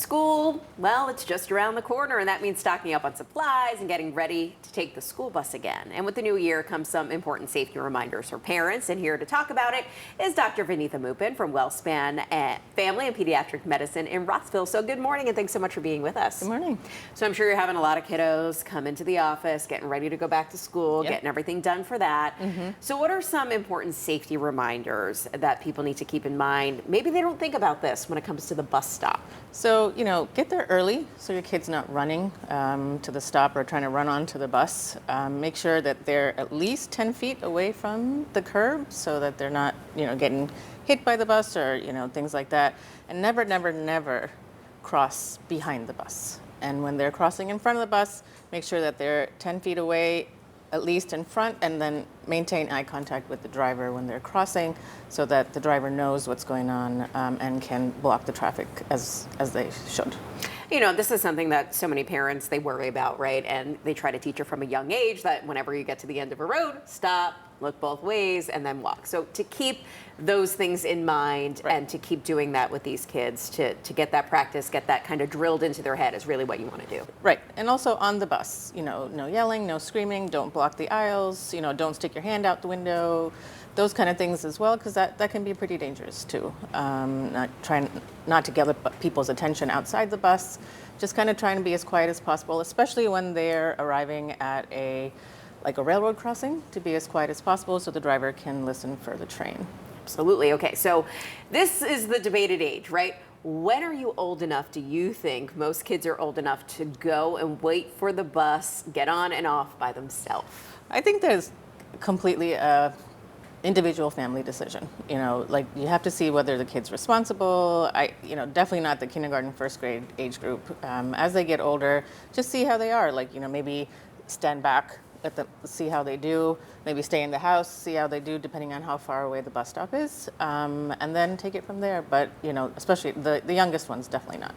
School, well, it's just around the corner, and that means stocking up on supplies and getting ready to take the school bus again. And with the new year comes some important safety reminders for parents. And here to talk about it is Dr. Vinitha Mupin from WellSpan Family and Pediatric Medicine in Rossville. So good morning, and thanks so much for being with us. Good morning. So I'm sure you're having a lot of kiddos come into the office, getting ready to go back to school, Yep. getting everything done for that. So what are some important safety reminders that people need to keep in mind? Maybe they don't think about this when it comes to the bus stop. So, get there early so your kid's not running to the stop or trying to run onto the bus. Make sure that they're at least 10 feet away from the curb so that they're not, getting hit by the bus or, things like that. And never, never, never cross behind the bus. And when they're crossing in front of the bus, make sure that they're 10 feet away, at least in front, and then maintain eye contact with the driver when they're crossing so that the driver knows what's going on and can block the traffic as they should. This is something that so many parents, they worry about, right? And they try to teach you from a young age that whenever you get to the end of a road, stop, look both ways, and then walk. So to keep those things in mind Right. and to keep doing that with these kids, to get that practice, get that kind of drilled into their head is really what you want to do. Right, and also on the bus, no yelling, no screaming, don't block the aisles, don't stick your hand out the window, those kind of things as well, because that can be pretty dangerous too. Not to gather people's attention outside the bus, just kind of trying to be as quiet as possible, especially when they're arriving at a railroad crossing, to be as quiet as possible so the driver can listen for the train. Absolutely. Okay, so this is the debated age, right? When are you old enough, do you think most kids are old enough to go and wait for the bus, get on and off by themselves? I think there's completely a individual family decision. You have to see whether the kid's responsible. Definitely not the kindergarten, first grade age group. As they get older, just see how they are. Maybe stand back, see how they do. Maybe stay in the house, see how they do, depending on how far away the bus stop is, and then take it from there. But especially the youngest ones, definitely not.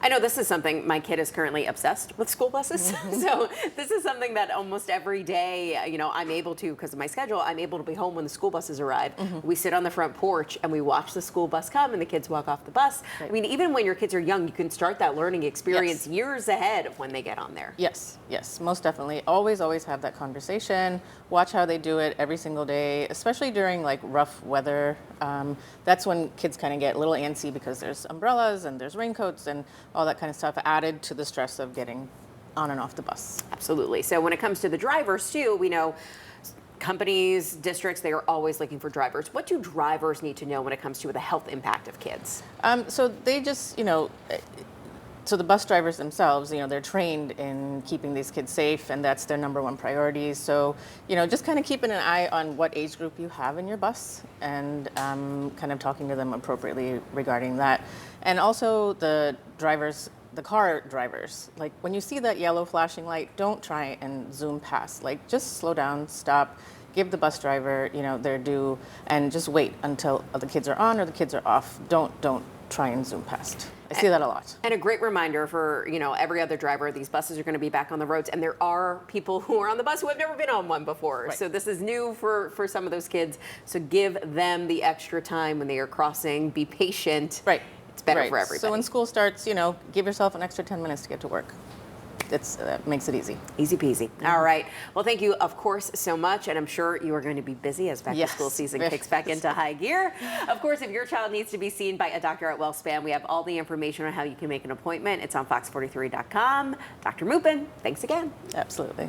I know this is something, my kid is currently obsessed with school buses. So this is something that almost every day, I'm able to, because of my schedule, I'm able to be home when the school buses arrive. We sit on the front porch and we watch the school bus come and the kids walk off the bus. Right. I mean, even when your kids are young, you can start that learning experience years ahead of when they get on there. Yes, most definitely. Always have that conversation. Watch how they do it every single day, especially during rough weather. That's when kids kind of get a little antsy because there's umbrellas and there's raincoats and all that kind of stuff added to the stress of getting on and off the bus. Absolutely. So when it comes to the drivers too, we know companies, districts, they are always looking for drivers. What do drivers need to know when it comes to the health impact of kids? So they just, so the bus drivers themselves, they're trained in keeping these kids safe, and that's their number one priority. So, just kind of keeping an eye on what age group you have in your bus and kind of talking to them appropriately regarding that. And also the car drivers, when you see that yellow flashing light, don't try and zoom past. Just slow down, stop, give the bus driver, their due, and just wait until the kids are on or the kids are off. Don't try and zoom past. I see that a lot. And a great reminder for, every other driver, these buses are going to be back on the roads, and there are people who are on the bus who have never been on one before. Right. So this is new for some of those kids. So give them the extra time when they are crossing. Be patient. Right. It's better Right. for everybody. So when school starts, give yourself an extra 10 minutes to get to work. That makes it easy. Easy peasy. All right. Well, thank you, of course, so much. And I'm sure you are going to be busy as back to school season kicks back into high gear. Of course, if your child needs to be seen by a doctor at WellSpan, we have all the information on how you can make an appointment. It's on fox43.com. Dr. Mupin, thanks again. Absolutely.